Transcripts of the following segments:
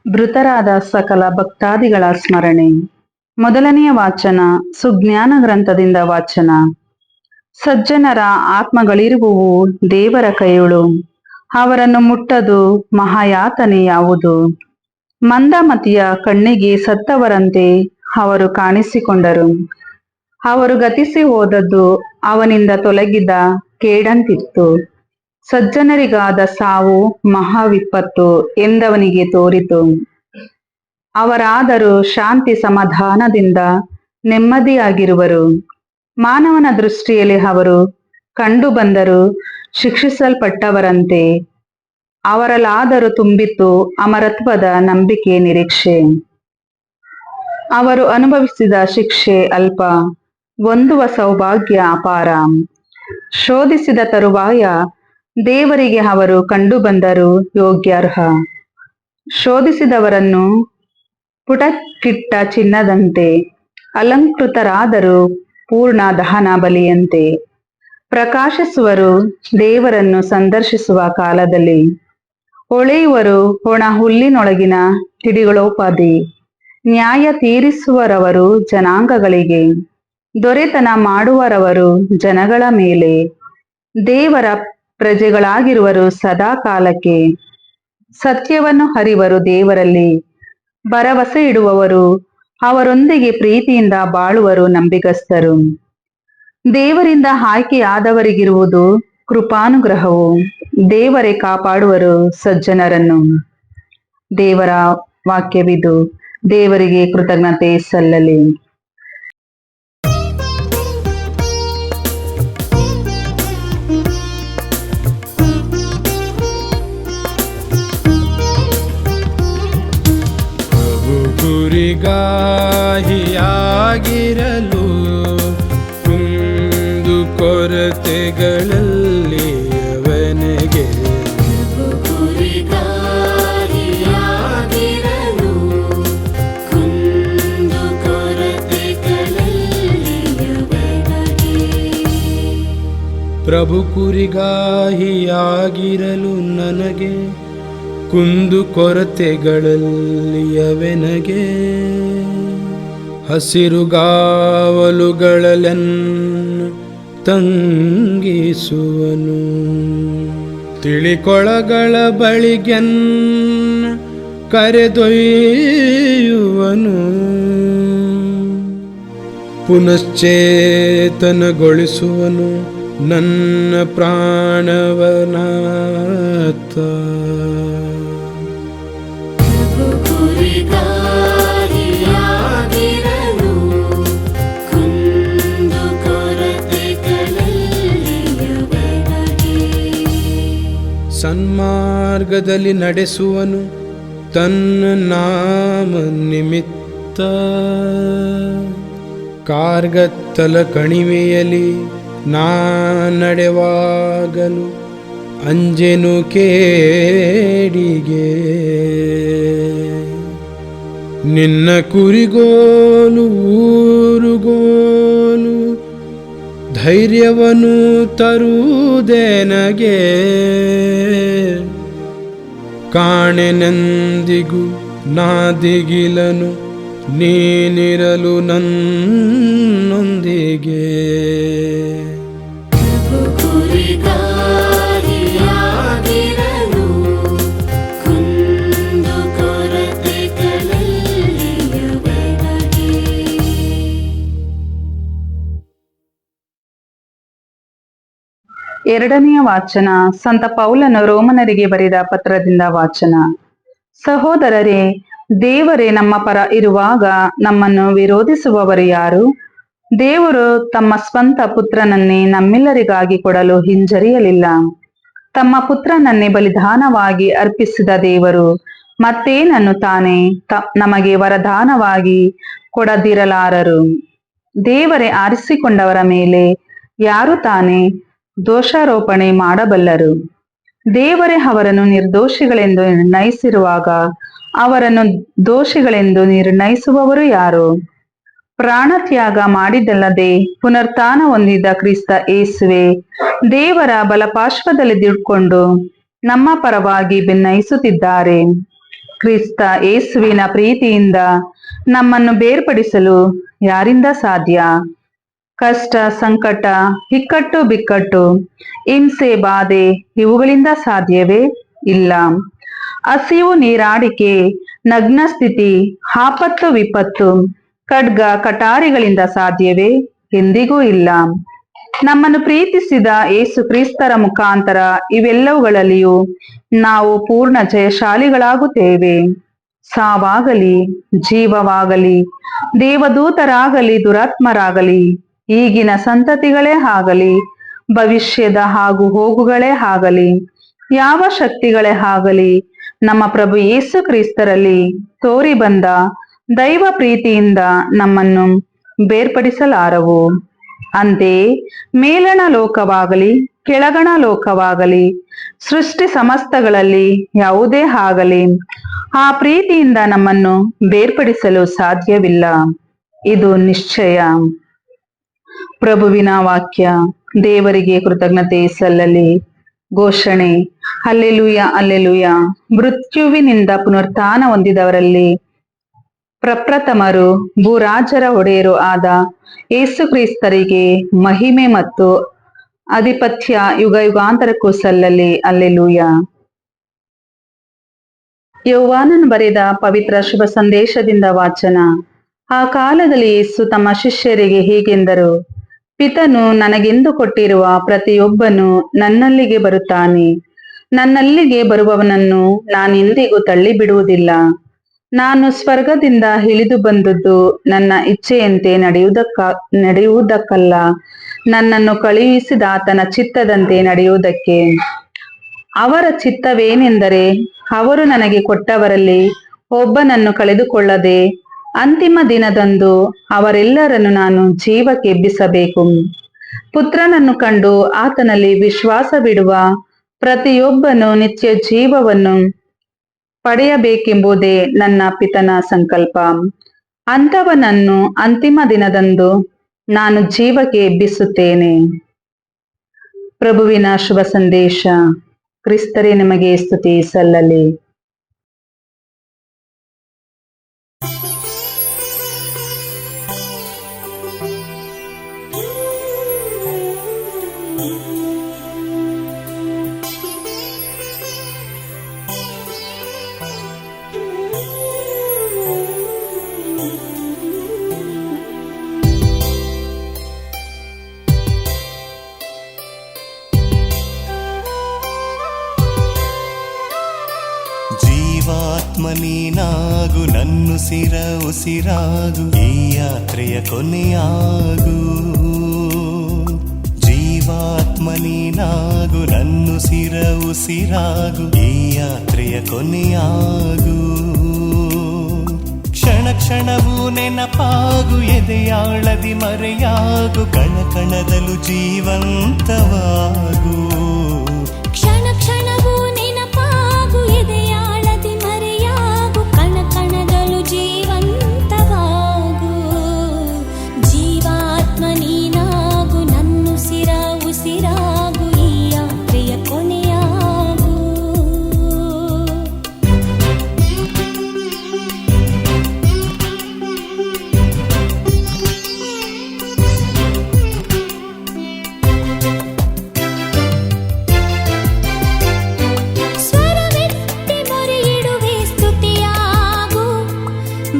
ಮೃತರಾದ ಸಕಲ ಭಕ್ತಾದಿಗಳ ಸ್ಮರಣೆ. ಮೊದಲನೆಯ ವಾಚನ ಸುಜ್ಞಾನ ಗ್ರಂಥದಿಂದ ವಾಚನ. ಸಜ್ಜನರ ಆತ್ಮಗಳಿರುವುವು ದೇವರ ಕೈಯುಳು, ಅವರನ್ನು ಮುಟ್ಟದು ಮಹಾಯಾತನೆ ಯಾವುದು. ಮಂದಮತಿಯ ಕಣ್ಣಿಗೆ ಸತ್ತವರಂತೆ ಅವರು ಕಾಣಿಸಿಕೊಂಡರು. ಅವರು ಗತಿಸಿ ಹೋದದ್ದು ಅವನಿಂದ ತೊಲಗಿದ ಕೇಡಂತಿತ್ತು. ಸಜ್ಜನರಿಗಾದ ಸಾವು ಮಹಾವಿಪತ್ತು ಎಂದವನಿಗೆ ತೋರಿತು. ಅವರಾದರೂ ಶಾಂತಿ ಸಮಾಧಾನದಿಂದ ನೆಮ್ಮದಿಯಾಗಿರುವರು. ಮಾನವನ ದೃಷ್ಟಿಯಲ್ಲಿ ಅವರು ಕಂಡು ಬಂದರು ಶಿಕ್ಷಿಸಲ್ಪಟ್ಟವರಂತೆ. ಅವರಲ್ಲಾದರೂ ತುಂಬಿತ್ತು ಅಮರತ್ವದ ನಂಬಿಕೆ ನಿರೀಕ್ಷೆ. ಅವರು ಅನುಭವಿಸಿದ ಶಿಕ್ಷೆ ಅಲ್ಪ, ಹೊಂದುವ ಸೌಭಾಗ್ಯ ಅಪಾರ. ಶೋಧಿಸಿದ ತರುವಾಯ ದೇವರಿಗೆ ಅವರು ಕಂಡು ಬಂದರು ಯೋಗ್ಯಾರ್ಹ. ಶೋಧಿಸಿದವರನ್ನು ಪುಟಕ್ಕಿಟ್ಟ ಚಿನ್ನದಂತೆ, ಅಲಂಕೃತರಾದರೂ ಪೂರ್ಣ ದಹನ ಬಲಿಯಂತೆ ಪ್ರಕಾಶಿಸುವರು. ದೇವರನ್ನು ಸಂದರ್ಶಿಸುವ ಕಾಲದಲ್ಲಿ ಹೊಳೆಯುವರು ಒಣ ಹುಲ್ಲಿನೊಳಗಿನ ಕಿಡಿಗಳೋಪಾದಿ. ನ್ಯಾಯ ತೀರಿಸುವರವರು ಜನಾಂಗಗಳಿಗೆ, ದೊರೆತನ ಮಾಡುವರವರು ಜನಗಳ ಮೇಲೆ. ದೇವರ ಪ್ರಜೆಗಳಾಗಿರುವರು ಸದಾ ಕಾಲಕ್ಕೆ. ಸತ್ಯವನ್ನು ಅರಿವರು ದೇವರಲ್ಲಿ ಭರವಸೆ ಇಡುವವರು. ಅವರೊಂದಿಗೆ ಪ್ರೀತಿಯಿಂದ ಬಾಳುವರು ನಂಬಿಗಸ್ತರು. ದೇವರಿಂದ ಆಯ್ಕೆಯಾದವರಿಗಿರುವುದು ಕೃಪಾನುಗ್ರಹವು. ದೇವರೇ ಕಾಪಾಡುವರು ಸಜ್ಜನರನ್ನು. ದೇವರ ವಾಕ್ಯವಿದು. ದೇವರಿಗೆ ಕೃತಜ್ಞತೆ ಸಲ್ಲಲಿ. ಕುರಿಗಾಹಿಯಾಗಿರಲು ಕುಂದು ಕೊರತೆಗಳಲ್ಲಿ ಅವನಿಗೆ, ಪ್ರಭು ಕುರಿಗಾಹಿಯಾಗಿರಲು ನನಗೆ ಕುಂದು ಕೊರತೆಗಳಲ್ಲಿ ಅವನಿಗೆ. ಹಸಿರುಗಾವಲುಗಳಲ್ಲೆನ್ನು ತಂಗಿಸುವನು, ತಿಳಿಕೊಳಗಳ ಬಳಿಗೆನ್ನ ಕರೆದೊಯ್ಯುವನು. ಪುನಶ್ಚೇತನಗೊಳಿಸುವನು ನನ್ನ ಪ್ರಾಣವನಾಥ. ಸನ್ಮಾರ್ಗದಲ್ಲಿ ನಡೆಸುವನು ತನ್ನ ನಾಮ ನಿಮಿತ್ತ. ಕಾರ್ಗತ್ತಲ ಕಣಿವೆಯಲ್ಲಿ ನಾ ನಡೆವಾಗಲು ಅಂಜೆನು ಕೇಡಿಗೆ. ನಿನ್ನ ಕುರಿಗೋಲು ಊರುಗೋಲು ಧೈರ್ಯವನ್ನು ತರುವುದೆನಗೆ. ಕಾಣೆನೆಂದಿಗೂ ನಾದಿಗಿಲನು ನೀನಿರಲು ನನ್ನೊಂದಿಗೆ. ಎರಡನೆಯ ವಾಚನ ಸಂತ ಪೌಲನು ರೋಮನರಿಗೆ ಬರೆದ ಪತ್ರದಿಂದ ವಾಚನ. ಸಹೋದರರೇ, ದೇವರೇ ನಮ್ಮ ಪರ ಇರುವಾಗ ನಮ್ಮನ್ನು ವಿರೋಧಿಸುವವರು ಯಾರು? ದೇವರು ತಮ್ಮ ಸ್ವಂತ ಪುತ್ರನನ್ನೇ ನಮ್ಮೆಲ್ಲರಿಗಾಗಿ ಕೊಡಲು ಹಿಂಜರಿಯಲಿಲ್ಲ. ತಮ್ಮ ಪುತ್ರನನ್ನೇ ಬಲಿದಾನವಾಗಿ ಅರ್ಪಿಸಿದ ದೇವರು ಮತ್ತೇನನ್ನು ತಾನೇ ನಮಗೆ ವರದಾನವಾಗಿ ಕೊಡದಿರಲಾರರು? ದೇವರೇ ಆರಿಸಿಕೊಂಡವರ ಮೇಲೆ ಯಾರು ತಾನೇ ದೋಷಾರೋಪಣೆ ಮಾಡಬಲ್ಲರು? ದೇವರೇ ಅವರನ್ನು ನಿರ್ದೋಷಿಗಳೆಂದು ನಿರ್ಣಯಿಸಿರುವಾಗ ಅವರನ್ನು ದೋಷಿಗಳೆಂದು ನಿರ್ಣಯಿಸುವವರು ಯಾರು? ಪ್ರಾಣತ್ಯಾಗ ಮಾಡಿದ್ದಲ್ಲದೆ ಪುನರುತ್ಥಾನ ಹೊಂದಿದ ಕ್ರಿಸ್ತ ಯೇಸುವೆ ದೇವರ ಬಲಪಾರ್ಶ್ವದಲ್ಲಿ ದುಡ್ಕೊಂಡು ನಮ್ಮ ಪರವಾಗಿ ಭಿನ್ನಯಿಸುತ್ತಿದ್ದಾರೆ. ಕ್ರಿಸ್ತ ಯೇಸುವಿನ ಪ್ರೀತಿಯಿಂದ ನಮ್ಮನ್ನು ಬೇರ್ಪಡಿಸಲು ಯಾರಿಂದ ಸಾಧ್ಯ? ಕಷ್ಟ, ಸಂಕಟ, ಇಕ್ಕಟ್ಟು, ಬಿಕ್ಕಟ್ಟು, ಹಿಂಸೆ, ಬಾಧೆ ಇವುಗಳಿಂದ ಸಾಧ್ಯವೇ? ಇಲ್ಲ. ಹಸಿವು, ನೀರಾಡಿಕೆ, ನಗ್ನ ಸ್ಥಿತಿ, ಆಪತ್ತು, ವಿಪತ್ತು, ಖಡ್ಗ, ಕಟಾರಿಗಳಿಂದ ಸಾಧ್ಯವೇ? ಎಂದಿಗೂ ಇಲ್ಲ. ನಮ್ಮನ್ನು ಪ್ರೀತಿಸಿದ ಯೇಸು ಕ್ರಿಸ್ತರ ಮುಖಾಂತರ ಇವೆಲ್ಲವುಗಳಲ್ಲಿಯೂ ನಾವು ಪೂರ್ಣ ಜಯಶಾಲಿಗಳಾಗುತ್ತೇವೆ. ಸಾವಾಗಲಿ, ಜೀವವಾಗಲಿ, ದೇವದೂತರಾಗಲಿ, ದುರಾತ್ಮರಾಗಲಿ, ಈಗಿನ ಸಂತತಿಗಳೇ ಆಗಲಿ, ಭವಿಷ್ಯದ ಹಾಗೂ ಹೋಗುಗಳೇ ಆಗಲಿ, ಯಾವ ಶಕ್ತಿಗಳೇ ಆಗಲಿ, ನಮ್ಮ ಪ್ರಭು ಯೇಸು ಕ್ರಿಸ್ತರಲ್ಲಿ ತೋರಿ ಬಂದ ದೈವ ಪ್ರೀತಿಯಿಂದ ನಮ್ಮನ್ನು ಬೇರ್ಪಡಿಸಲಾರವು. ಅಂತೆಯೇ ಮೇಲಣ ಲೋಕವಾಗಲಿ, ಕೆಳಗಣ ಲೋಕವಾಗಲಿ, ಸೃಷ್ಟಿ ಸಮಸ್ತಗಳಲ್ಲಿ ಯಾವುದೇ ಆಗಲಿ ಆ ಪ್ರೀತಿಯಿಂದ ನಮ್ಮನ್ನು ಬೇರ್ಪಡಿಸಲು ಸಾಧ್ಯವಿಲ್ಲ. ಇದು ನಿಶ್ಚಯ. ಪ್ರಭುವಿನ ವಾಕ್ಯ. ದೇವರಿಗೆ ಕೃತಜ್ಞತೆ ಸಲ್ಲಲಿ. ಘೋಷಣೆ: ಹಲ್ಲೆಲೂಯ, ಹಲ್ಲೆಲೂಯ. ಮೃತ್ಯುವಿನಿಂದ ಪುನರುತ್ಥಾನ ಹೊಂದಿದವರಲ್ಲಿ ಪ್ರಪ್ರಥಮರು, ಭೂರಾಜರ ಒಡೆಯರು ಆದ ಯೇಸು ಕ್ರಿಸ್ತರಿಗೆ ಮಹಿಮೆ ಮತ್ತು ಅಧಿಪತ್ಯ ಯುಗ ಯುಗಾಂತರಕ್ಕೂ ಸಲ್ಲಲಿ. ಹಲ್ಲೆಲೂಯ. ಯೋಹಾನನು ಬರೆದ ಪವಿತ್ರ ಶುಭ ಸಂದೇಶದಿಂದ ವಾಚನ. ಆ ಕಾಲದಲ್ಲಿ ಯೇಸು ತಮ್ಮ ಶಿಷ್ಯರಿಗೆ ಹೀಗೆಂದರು: ಪಿತನು ನನಗೆಂದು ಕೊಟ್ಟಿರುವ ಪ್ರತಿಯೊಬ್ಬನು ನನ್ನಲ್ಲಿಗೆ ಬರುತ್ತಾನೆ. ನನ್ನಲ್ಲಿಗೆ ಬರುವವನನ್ನು ನಾನೆಂದಿಗೂ ತಳ್ಳಿಬಿಡುವುದಿಲ್ಲ. ನಾನು ಸ್ವರ್ಗದಿಂದ ಇಳಿದು ಬಂದದ್ದು ನನ್ನ ಇಚ್ಛೆಯಂತೆ ನಡೆಯುವುದಕ್ಕಲ್ಲ, ನನ್ನನ್ನು ಕಳುಹಿಸಿದ ಆತನ ಚಿತ್ತದಂತೆ ನಡೆಯುವುದಕ್ಕೆ. ಅವರ ಚಿತ್ತವೇನೆಂದರೆ, ಅವರು ನನಗೆ ಕೊಟ್ಟವರಲ್ಲಿ ಒಬ್ಬನನ್ನು ಕಳೆದುಕೊಳ್ಳದೆ ಅಂತಿಮ ದಿನದಂದು ಅವರೆಲ್ಲರನ್ನು ನಾನು ಜೀವಕ್ಕೆ ಎಬ್ಬಿಸಬೇಕು. ಪುತ್ರನನ್ನು ಕಂಡು ಆತನಲ್ಲಿ ವಿಶ್ವಾಸವಿಡುವ ಪ್ರತಿಯೊಬ್ಬನು ನಿತ್ಯ ಜೀವವನ್ನು ಪಡೆಯಬೇಕೆಂಬುದೇ ನನ್ನ ಪಿತನ ಸಂಕಲ್ಪ. ಅಂಥವನನ್ನು ಅಂತಿಮ ದಿನದಂದು ನಾನು ಜೀವಕ್ಕೆ ಎಬ್ಬಿಸುತ್ತೇನೆ. ಪ್ರಭುವಿನ ಶುಭ ಸಂದೇಶ. ಕ್ರಿಸ್ತರೇ ನಿಮಗೆ ಸ್ತುತಿ ಸಲ್ಲಲಿ. ಜೀವಾತ್ಮ ನೀನಾಗು, ನನ್ನುಸಿರ ಉಸಿರಾಗು, ಈ ಯಾತ್ರೆಯ ಕೊನೆಯಾಗು. ಜೀವಾತ್ಮ ನೀನಾಗು, ನನ್ನುಸಿರ ಉಸಿರಾಗು, ಈ ಯಾತ್ರೆಯ ಕೊನೆಯಾಗು. ಕ್ಷಣ ಕ್ಷಣವೂ ನೆನಪಾಗು, ಎದೆಯಾಳದಿ ಮರೆಯಾಗು, ಕಣ ಕಣದಲು ಜೀವಂತವಾಗು. ಕ್ಷಣ ಕ್ಷಣವೂ ನೆನಪಾಗು, ಎದೆಯಾಳದಿ ಮರೆಯಾಗು, ಕಣ ಕಣದಲು ಜೀವಂತವಾಗು. ಜೀವಾತ್ಮ ನೀನಾಗು, ನನ್ನುಸಿರ ಉಸಿರಾಗು, ಈ ಯಾತ್ರೆಯ ಕೊನೆಯಾಗು. ಸ್ವರವೆತ್ತಿ ಮೊರೆಯಿಡುವೆ ಸ್ತುತಿಯಾಗು,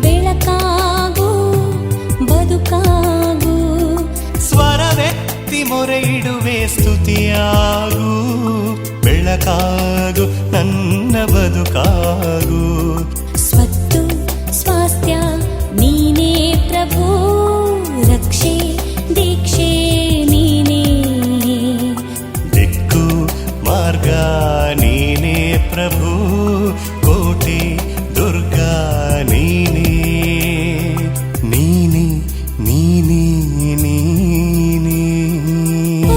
ಬೆಳಕಾಗು, ಬದುಕಾಗು. ಸ್ವರವೆತ್ತಿ ಮೊರೆಯಿಡುವೆ ಸ್ತುತಿಯಾಗು, ಬೆಳಕಾಗು, ನನ್ನ ಬದುಕಾಗು. ಸ್ವತ್ತು ಸ್ವಾಸ್ಥ್ಯ ನೀನೇ ಪ್ರಭು, ರಕ್ಷೆ ದೀಕ್ಷೆ ನೀನೇ. ದಿಕ್ಕು ಮಾರ್ಗ ನೀನೇ ಪ್ರಭು, ಕೋಟೆ ದುರ್ಗ ನೀನೇ. ನೀನೇ ನೀನೇ ನೀನೇ. ಓ,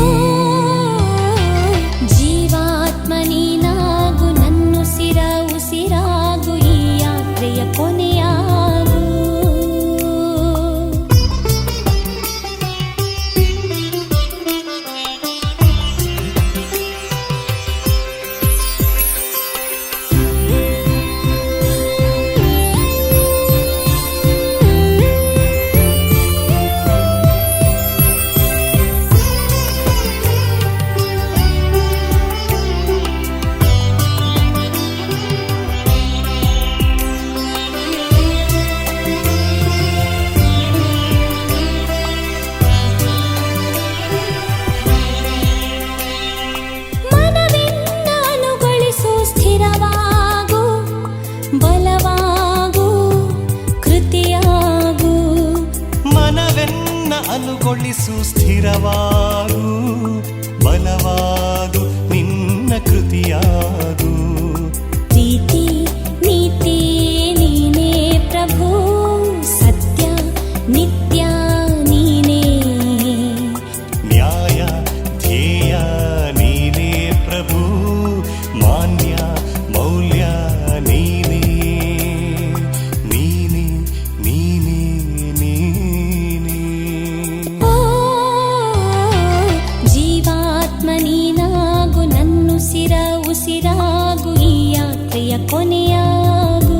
ಜೀವಾತ್ಮ ನೀನಾಗು, ನನ್ನುಸಿರ ಉಸಿರಾಗು, ಬಲವಾಗು ಕೃತಿಯಾಗು. ಮನವೆನ್ನ ಅನುಗೊಳಿಸು ಸ್ಥಿರವಾಗು, ಬಲವಾಗು ನಿನ್ನ ಕೃತಿಯಾಗು. ಪ್ರೀತಿ ನೀತಿ ನೀನೇ ಪ್ರಭು, ಸತ್ಯ ನಿತ್ಯ ನೀನೇ. ನ್ಯಾಯ ಧ್ಯೇಯ ನೀನೇ ಪ್ರಭು, ಮಾನ್ಯ ಮೌಲ್ಯ ನೀನೇ. ನೀನೇ ನೀನೇ ನೀನೇ. ಓ ಜೀವಾತ್ಮ ನೀನಾಗು, ನನ್ನುಸಿರ ಉಸಿರಾಗು, ಈ ಯಾತ್ರೆಯ ಕೊನೆಯಾಗು.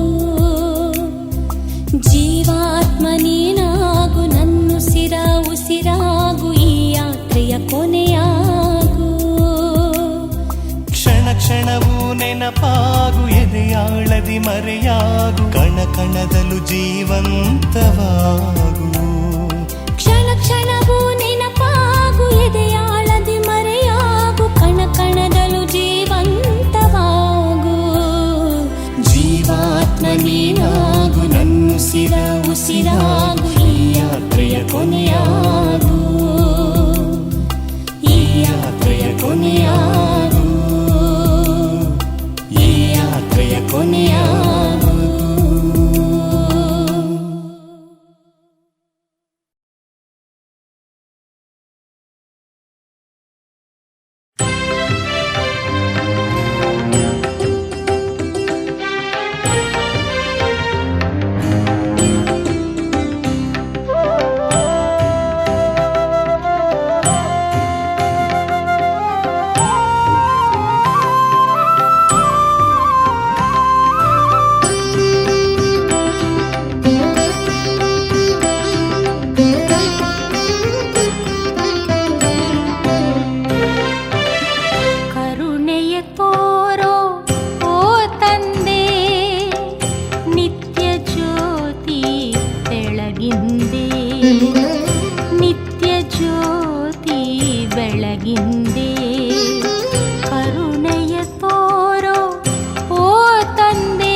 ಜೀವಾತ್ಮ ನೀನಾಗು, ನನ್ನುಸಿರ ಉಸಿರಾಗು, ಈ ಯಾತ್ರೆಯ ಕೊನೆಯಾಗು. ಕ್ಷಣ ಕ್ಷಣವೂ ನೆನಪಾಗು, ಎದೆಯಾಳದಿ ಮರೆಯಾಗು, ಕಣ ಕಣದಲು ಜೀವಂತವಾಗು. ಕ್ಷಣ ಕ್ಷಣವೂ ನೆನಪಾಗು, ಎದೆಯಾಳದಿ ಮರೆಯಾಗು, ಕಣ ಕಣದಲು ಜೀವಂತವಾಗು. ಜೀವಾತ್ಮ ನೀನಾಗು, ನನ್ನುಸಿರ ಉಸಿರಾಗು, ಈ ಯಾತ್ರೆಯ ಕೊನೆಯಾಗು. ಈ ಯಾತ್ರೆಯ ಕೊನೆಯಾಗು. ಈ ಯಾತ್ರೆಯ ಕೊನೆಯಾಗು. ಕರುಣೆಯ ತೋರೋ ಓ ತಂದೆ, ನಿತ್ಯ ಜ್ಯೋತಿ ಬೆಳಗಿಂದೆ. ನಿತ್ಯ ಜ್ಯೋತಿ ಬೆಳಗಿಂದೆ. ಕರುಣೆಯ ತೋರೋ ಓ ತಂದೆ.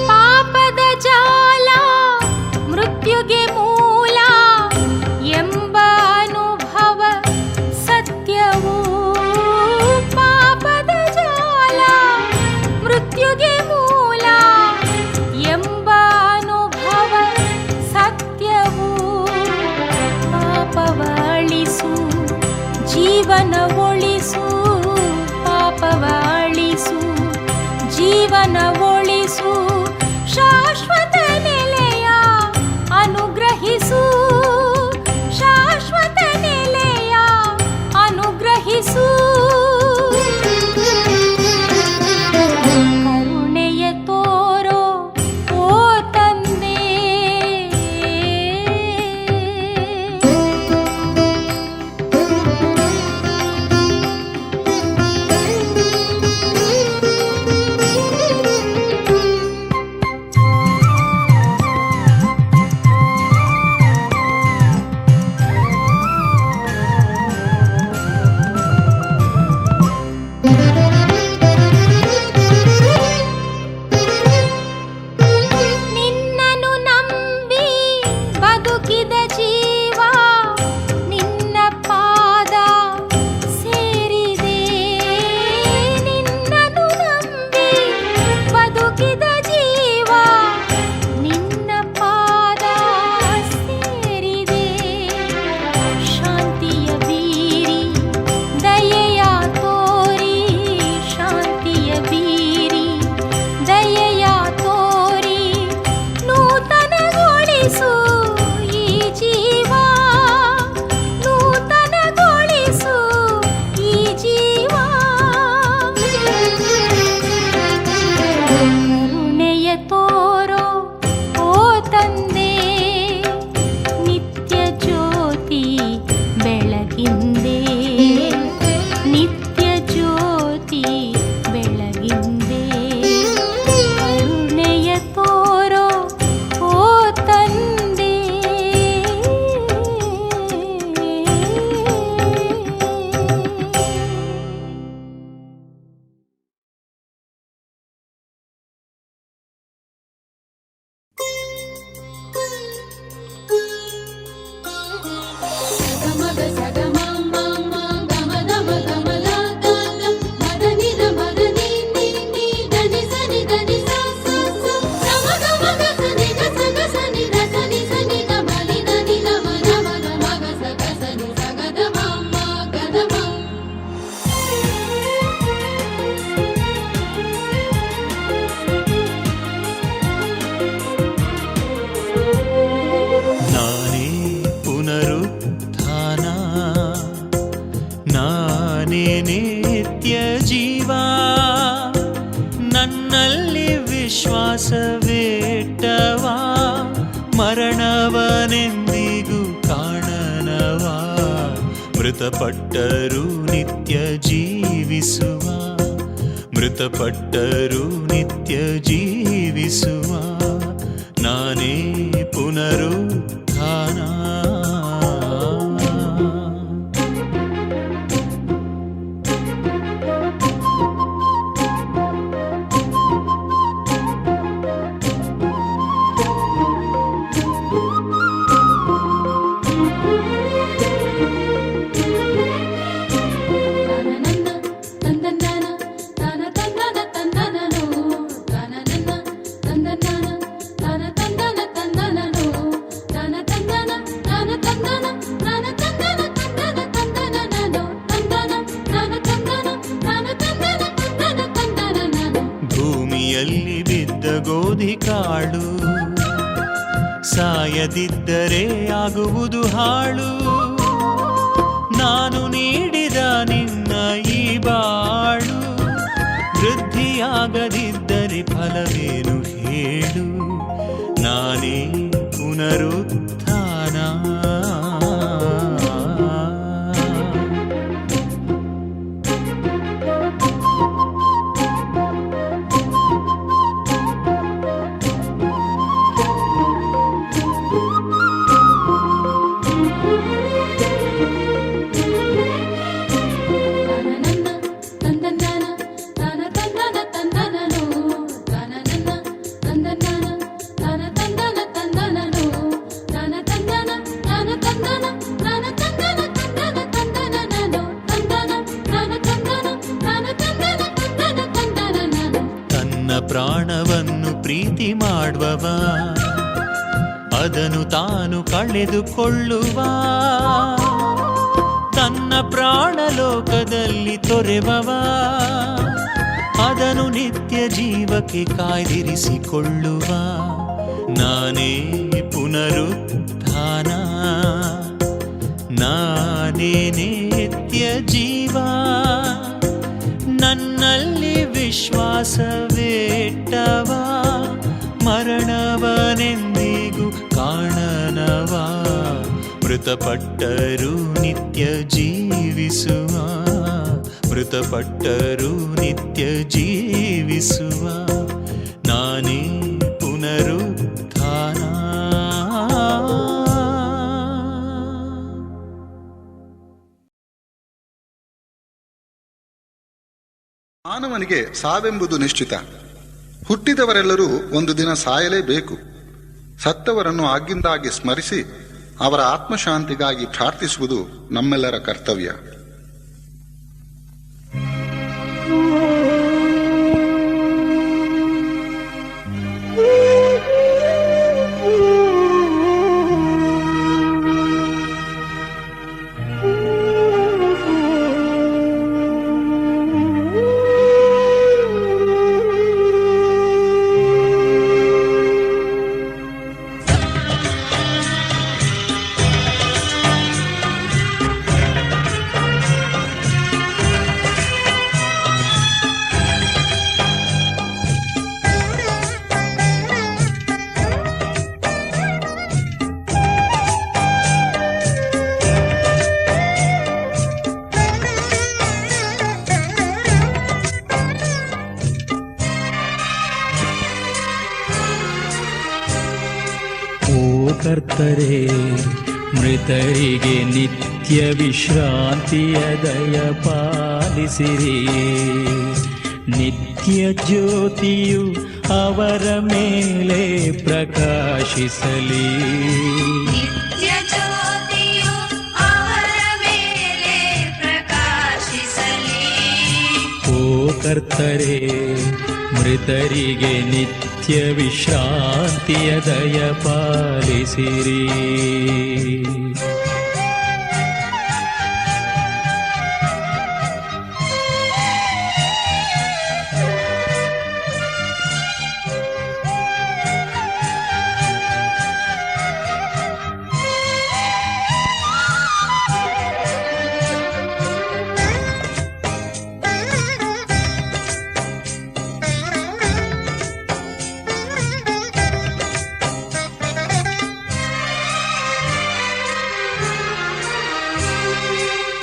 ಪಾಪದ ಜಾಲ ಮೃತ್ಯುಗೆ ಮೂಲ ಎಂಬ ಅನುಭವ ಸತ್ಯವು. ಪಾಪದ ಜಾಲ ಮೃತ್ಯುಗೆ ಮೂಲ ಎಂಬ ಅನುಭವ ಸತ್ಯವು. ಪಾಪವ ಅಳಿಸು, ಜೀವನ ಒಳಿಸು. ಪಾಪವ ಅಳಿಸು, ಜೀವನ ಒಳಿಸು. ಶಾಶ್ವತ ನೆಲೆಯ ಅನುಗ್ರಹಿಸು. ಶಾಶ್ವತ ನೆಲೆಯ ಅನುಗ್ರಹಿಸು. ಕರುಣೆಯ ತೋರೋ ಓ ತಂದೆ. ಈ ನಾನೇ ಪುನರುತ್ಥಾನ, ನಾನೇ ನಿತ್ಯ ಜೀವ, ನನ್ನಲ್ಲಿ ವಿಶ್ವಾಸವಿಟ್ಟವ ಮರಣವನೆಂದಿಗೂ ಕಾಣನವ, ಮೃತಪಟ್ಟರೂ ನಿತ್ಯ ಜೀವಿಸುವ, ಮೃತಪಟ್ಟರೂ ನಿತ್ಯ ಜೀವಿಸುವ, ನಾನೇ ಪುನರುತ್ಥಾನ. ಭೂಮಿಯಲ್ಲಿ ಬಿದ್ದ ಗೋಧಿ ಕಾಳು ಸಾಯದಿದ್ದರೆ ಆಗುವುದು ಹಾಳು, ನಾನು ನೀಡಿದ ನಿನ್ನ ಈ ಬಾಳು ವೃದ್ಧಿಯಾಗದಿದ್ದರೆ ಫಲವೇನು ಹೇಳು, ನಾನೇ ಪುನರುತ್ಥಾನ. ಪ್ರಾಣವನ್ನು ಪ್ರೀತಿ ಮಾಡುವವ ಅದನ್ನು ತಾನು ಕಳೆದುಕೊಳ್ಳುವ, ತನ್ನ ಪ್ರಾಣ ಲೋಕದಲ್ಲಿ ತೊರೆವವ ಅದನ್ನು ನಿತ್ಯ ಜೀವಕ್ಕೆ ಕಾಯ್ದಿರಿಸಿಕೊಳ್ಳುವ, ನಾನೇ ಪುನರುತ್ಥಾನ, ನಾನೇ ನಿತ್ಯ ಜೀವ, ನನ್ನಲ್ಲಿ ವಿಶ್ವಾಸವಿಟ್ಟವ ಮರಣವನೆಂದಿಗೂ ಕಾಣನವ, ಮೃತಪಟ್ಟರೂ ನಿತ್ಯ ಜೀವಿಸುವ, ಮೃತಪಟ್ಟರೂ ನಿತ್ಯ ಜೀವಿಸುವ, ನಾನೇ ಪುನರುತ್ಥಾನ. ಮಾನವನಿಗೆ ಸಾವೆಂಬುದು ನಿಶ್ಚಿತ. ಹುಟ್ಟಿದವರೆಲ್ಲರೂ ಒಂದು ದಿನ ಸಾಯಲೇಬೇಕು. ಸತ್ತವರನ್ನು ಆಗಿಂದಾಗಿ ಸ್ಮರಿಸಿ ಅವರ ಆತ್ಮಶಾಂತಿಗಾಗಿ ಪ್ರಾರ್ಥಿಸುವುದು ನಮ್ಮೆಲ್ಲರ ಕರ್ತವ್ಯ. ಕರ್ತರೇ, ಮೃತರಿಗೆ ನಿತ್ಯ ವಿಶ್ರಾಂತಿಯ ದಯ ಪಾಲಿಸಿರಿ. ನಿತ್ಯ ಜ್ಯೋತಿಯು ಅವರ ಮೇಲೆ ಪ್ರಕಾಶಿಸಲಿ. ನಿತ್ಯ ಜ್ಯೋತಿಯು ಅವರ ಕರ್ತರೇ, ಮೃತರಿಗೆ ನಿತ್ಯ ವಿಶ್ರಾಂತಿಯ ದಯ ಪಾಲಿಸಿರಿ.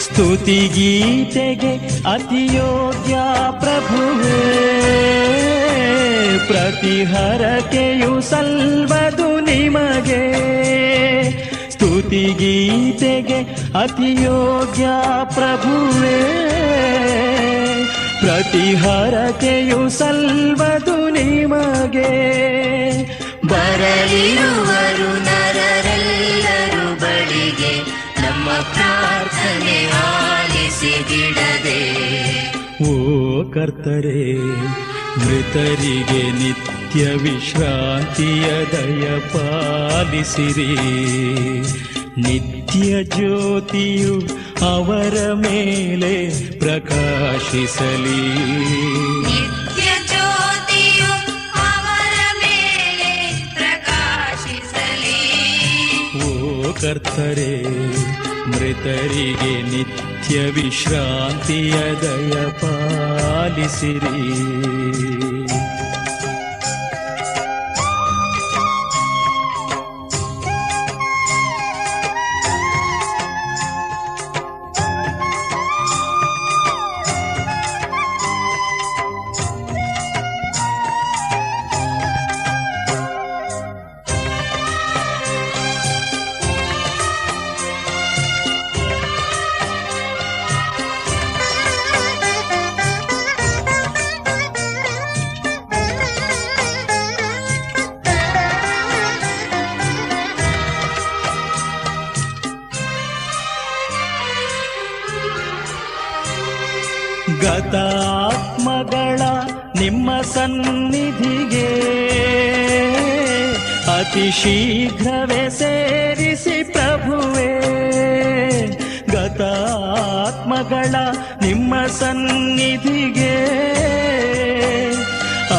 ಸ್ತುತಿಗೀತೆಗೆ ಅತಿಯೋಗ್ಯ ಪ್ರಭುವೇ, ಪ್ರತಿಹರಕೆಯು ಸಲ್ವದು ನಿಮಗೆ. ಸ್ತುತಿಗೀತೆಗೆ ಅತಿಯೋಗ್ಯ ಪ್ರಭುವೇ, ಪ್ರತಿಹರಕೆಯು ಸಲ್ವದು ನಿಮಗೆ. ಬರಲಿರುವರು ನರರೆಲ್ಲರೂ ಬಳಿಗೆ, ನಮ್ಮ ಪ್ರಾರ್ಥನೆ ಆಲಿಸಿಬಿಡದೆ. ಓ ಕರ್ತರೇ, ಮೃತರಿಗೆ ನಿತ್ಯ ವಿಶ್ರಾಂತಿಯ ದಯ ಪಾಲಿಸಿರಿ. ನಿತ್ಯ ಜ್ಯೋತಿಯು ಅವರ ಮೇಲೆ ಪ್ರಕಾಶಿಸಲಿ. ನಿತ್ಯ ಜ್ಯೋತಿಯು ಅವರ ಮೇಲೆ ಪ್ರಕಾಶಿಸಲಿ. ಓ ಕರ್ತರೇ, ಮೃತರಿಗೆ ನಿತ್ಯ ವಿಶ್ರಾಂತಿಯ ದಯ ಪಾಲಿಸಿರಿ. ಗತಾತ್ಮಗಳ ನಿಮ್ಮ ಸನ್ನಿಧಿಗೆ ಅತಿ ಶೀಘ್ರವೇ ಸೇರಿಸಿ ಪ್ರಭುವೇ. ಗತಾತ್ಮಗಳ ನಿಮ್ಮ ಸನ್ನಿಧಿಗೆ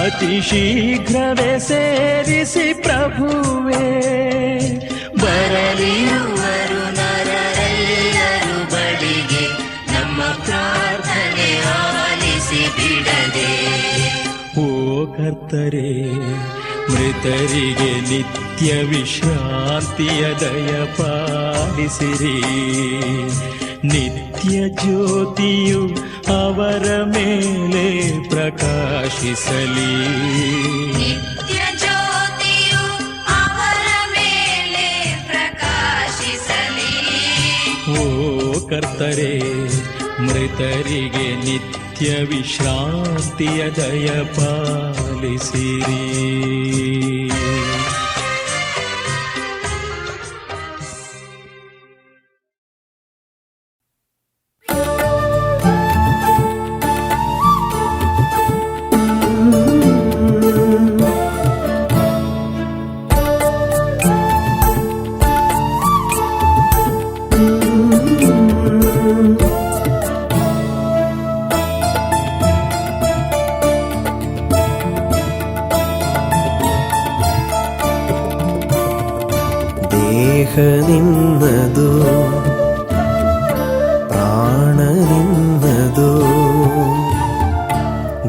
ಅತಿ ಶೀಘ್ರವೇ ಸೇರಿಸಿ ಪ್ರಭುವೇ. ಬರಲಿರುವರು ನರರೆಲ್ಲರೂ ಬಳಿಗೆ, ನಮ್ಮ ಪ್ರಾರ್ಥನೆ ಆಲಿಸಿಬಿಡದೆ. ಓ ಕರ್ತರೇ, ಮೃತರಿಗೆ ನಿತ್ಯ ವಿಶ್ರಾಂತಿಯ ದಯ ಪಾಲಿಸಿರಿ. ನಿತ್ಯ ಜ್ಯೋತಿಯು ಅವರ ಮೇಲೆ ಪ್ರಕಾಶಿಸಲಿ. ನಿತ್ಯ ಜ್ಯೋತಿಯು ಅವರ ಮೇಲೆ ಪ್ರಕಾಶಿಸಲಿ. ಓ ಕರ್ತರೇ, ಮೃತರಿಗೆ ನಿತ್ಯ ವಿಶ್ರಾಂತಿಯ ದಯ ಪಾಲಿಸಿರಿ. ದೇಹ ನಿನ್ನದು, ಪ್ರಾಣ ನಿನ್ನದು.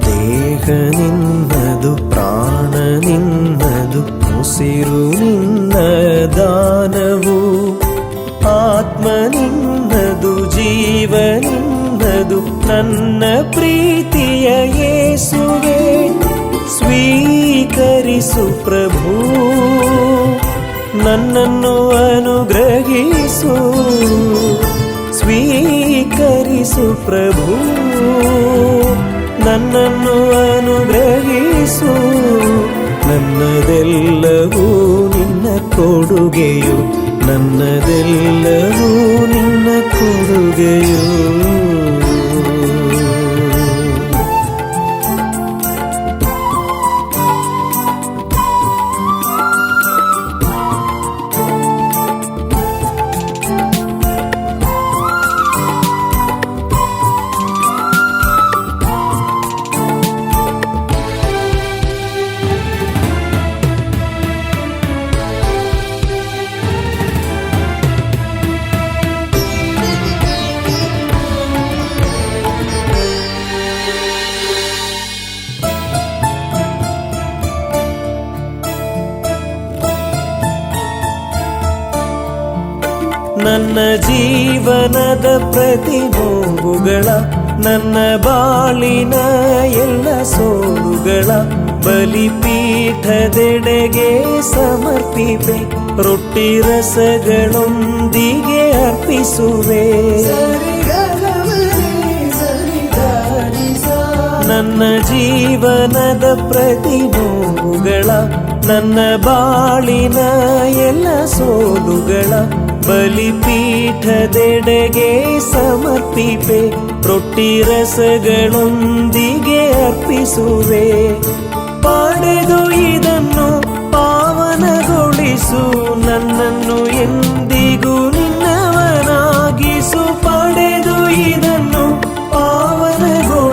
ದೇಹ ನಿನ್ನದು, ಪ್ರಾಣ ನಿನ್ನದು, ಉಸಿರು ನಿನ್ನ ದಾನವು. ಆತ್ಮ ನಿನ್ನದು, ಜೀವ ನಿನ್ನದು, ನನ್ನ ಪ್ರೀತಿಯ ಯೇಸುವೇ. ಸ್ವೀಕರಿಸು ಪ್ರಭು, ನನ್ನನ್ನು ಅನುಗ್ರಹಿಸು. ಸ್ವೀಕರಿಸು ಪ್ರಭು, ನನ್ನನ್ನು ಅನುಗ್ರಹಿಸು. ನನ್ನದೆಲ್ಲವೂ ನಿನ್ನ ಕೊಡುಗೆಯು, ನನ್ನದೆಲ್ಲವೂ ನಿನ್ನ ಕೊಡುಗೆಯು. ನನ್ನ ಜೀವನದ ಪ್ರತಿ ನೋವುಗಳ ನನ್ನ ಬಾಳಿನ ಎಲ್ಲ ಸೋಲುಗಳ ಬಲಿಪೀಠದೆಡೆಗೆ ಸಮರ್ಪಿಪೆ ರೊಟ್ಟಿ ರಸಗಳೊಂದಿಗೆ ಅರ್ಪಿಸುವೆ ನನ್ನ ಜೀವನದ ಪ್ರತಿ ನೋವುಗಳ ನನ್ನ ಬಾಳಿನ ಎಲ್ಲ ಸೋಲುಗಳ ಬಲಿಪೀಠದೆಡೆಗೆ ಸಮರ್ಪಿಪೆ ರೊಟ್ಟಿ ರಸಗಳೊಂದಿಗೆ ಅರ್ಪಿಸುವೆ ಪಡೆದು ಇದನ್ನು ಪಾವನಗೊಳಿಸು ನನ್ನನ್ನು ಎಂದಿಗೂ ನಿನ್ನವನಾಗಿಸು ಪಡೆದು ಇದನ್ನು ಪಾವನಗೊಳಿಸು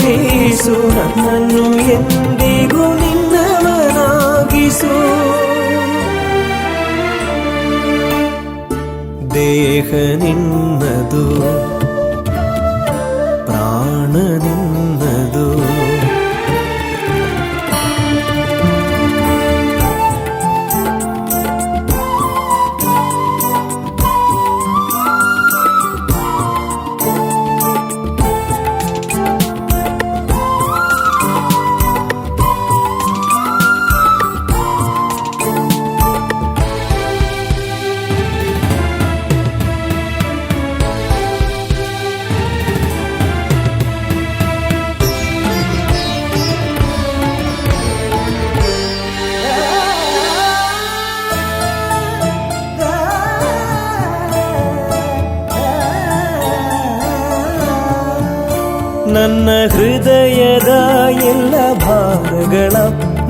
ನನ್ನನ್ನು ಎಂದಿಗೂ ನಿನ್ನವನಾಗಿಸು ದೇಹ ನಿನ್ನದು ಪ್ರಾಣ ನಿನ್ನದು ನನ್ನ ಹೃದಯದ ಎಲ್ಲ ಭಾರಗಳ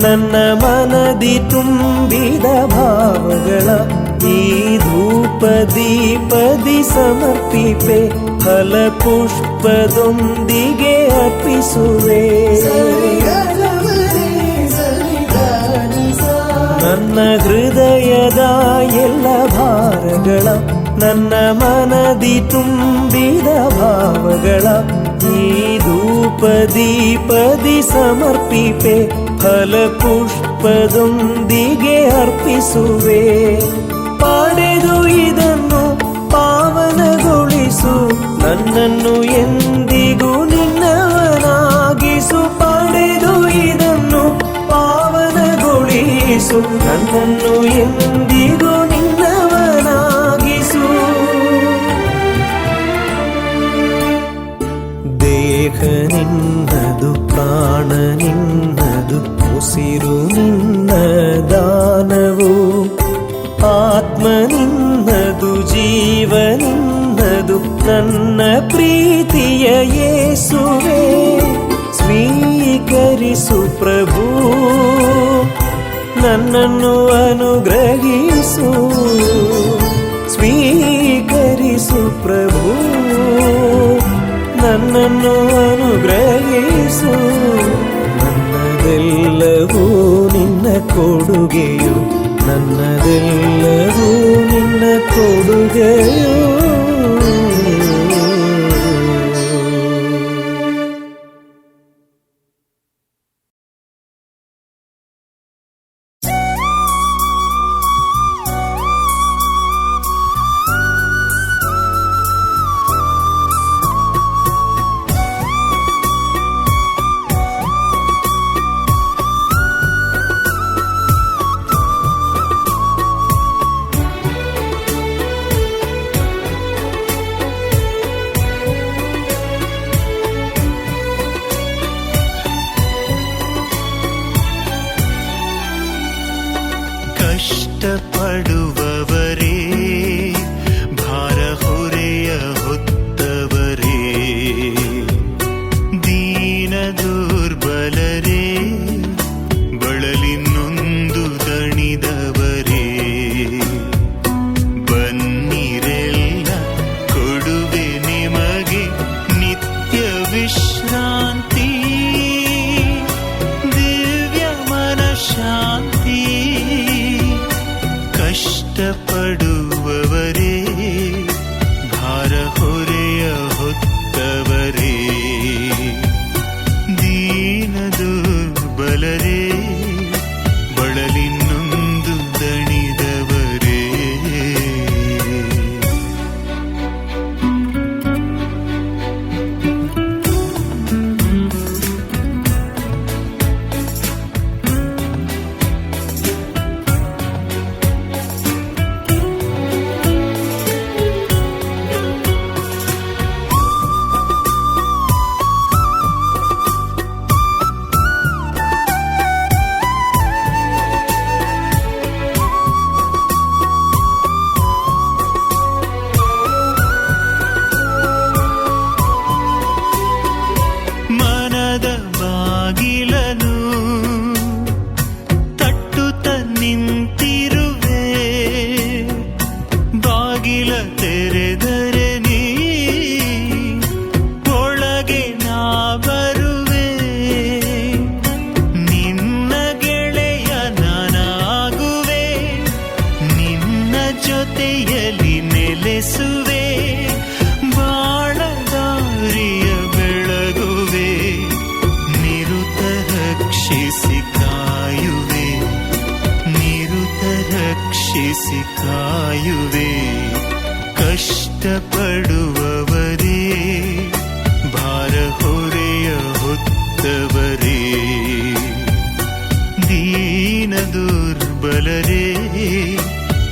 ನನ್ನ ಮನದಿ ತುಂಬಿದ ಭಾವಗಳ ಈ ಧೂಪ ದೀಪದಿ ಸಮರ್ಪಿಪೆ ಫಲಪುಷ್ಪದೊಂದಿಗೆ ಅರ್ಪಿಸುವೆ ನನ್ನ ಹೃದಯದ ಎಲ್ಲ ಭಾರಗಳ ನನ್ನ ಮನದಿ ತುಂಬಿದ ಭಾವಗಳ ಈ ಧೂಪ ದೀಪದಿ ಸಮರ್ಪಿಪೆ ಫಲಪುಷ್ಪದೊಂದಿಗೆ ಅರ್ಪಿಸುವೆ ಪಡೆದು ಇದನ್ನು ಪಾವನಗೊಳಿಸು ನನ್ನನ್ನು ಎಂದಿಗೂ ನಿನ್ನವನಾಗಿಸು ಪಡೆದು ಇದನ್ನು ಪಾವನಗೊಳಿಸು ನನ್ನನ್ನು ಎಂದಿಗೂ ನಿನ್ನವನಾಗಿಸು ದೇಹ ನಿನ್ನದು ಪ್ರಾಣ ನಿನ್ನದು ಉಸಿರು ನಿನ್ನ ದಾನವು ಆತ್ಮ ನಿನ್ನದು ಜೀವ ನಿನ್ನದು ನನ್ನ ಪ್ರೀತಿಯ ಯೇಸುವೇ ಸ್ವೀಕರಿಸು ಪ್ರಭು ನನ್ನನ್ನು ಅನುಗ್ರಹಿಸು ಸ್ವೀಕರಿಸು ಪ್ರಭು ನನ್ನನ್ನು ಅನುಗ್ರಹಿಸು ನನ್ನದೆಲ್ಲವೂ ನಿನ್ನ ಕೊಡುಗೆಯು ನನ್ನದೆಲ್ಲವೂ ನಿನ್ನ ಕೊಡುಗೆಯು ನಡೆಸುವೆ, ಬಾಳದಾರಿಯ ಬೆಳಗುವೆ, ನಿರುತ ರಕ್ಷಿಸಿ ಕಾಯುವೆ, ನಿರುತ ರಕ್ಷಿಸಿ ಕಾಯುವೆ. ಕಷ್ಟಪಡುವವರೇ, ಭಾರ ಹೊರೆಯ ಹೊತ್ತವರೇ, ದೀನ ದುರ್ಬಲರೇ,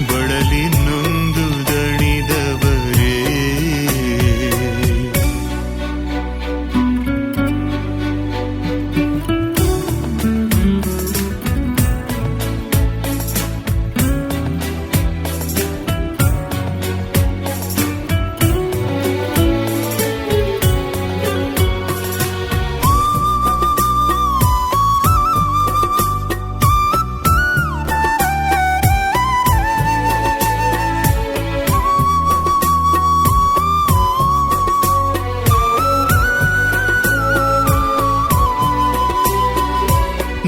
ಬಳಲಿ ನೊಂದು ದಣಿದವರೇ.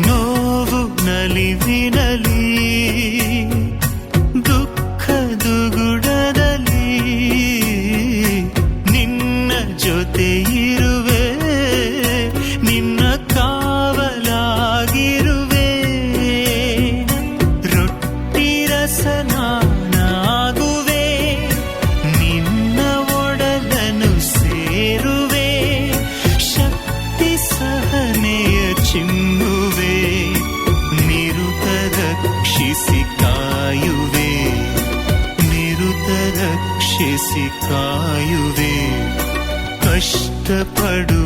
ನೋವು ನಲಿವಿನಲಿ, ದುಃಖ ದುಗುಡದಲ್ಲಿ ನಿನ್ನ ಜೊತೆ ಇರುವೆ, ನಿನ್ನ ಕಾವಲಾಗಿರುವೆ. ರೊಟ್ಟಿ ರಸನಾಗುವೆ, ನಿನ್ನ ಒಡಲನ್ನು ಸೇರುವೆ, ಶಕ್ತಿ ಸಹನೆಯ ಚಿಮ್ಮುವೆ, ನಿರುತ ರಕ್ಷಿಸಿ ಕಾಯುವೆ, ನಿರುತ ರಕ್ಷಿಸಿ ಕಾಯುವೆ. ಕಷ್ಟಪಡುವವರೇ,